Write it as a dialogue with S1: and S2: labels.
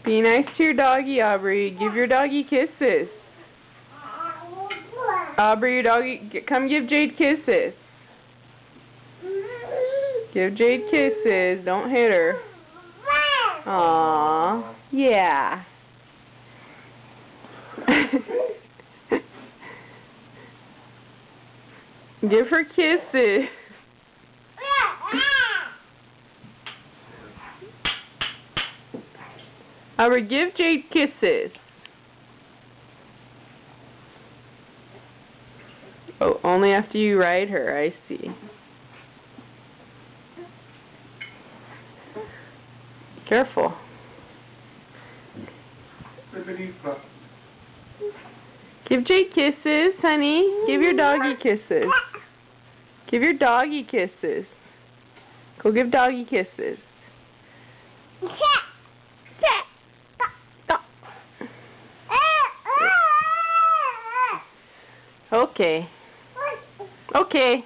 S1: Be nice to your doggy, Aubrey. Give your doggy kisses. Aubrey, your doggy, come give Jade kisses. Give Jade kisses. Don't hit her. Aww. Yeah. Give her kisses. Aubrey, give Jade kisses. Oh, only after you ride her, I see. Careful. Give Jade kisses, honey. Give your doggy kisses. Give your doggy kisses. Go give doggy kisses. Okay. Okay.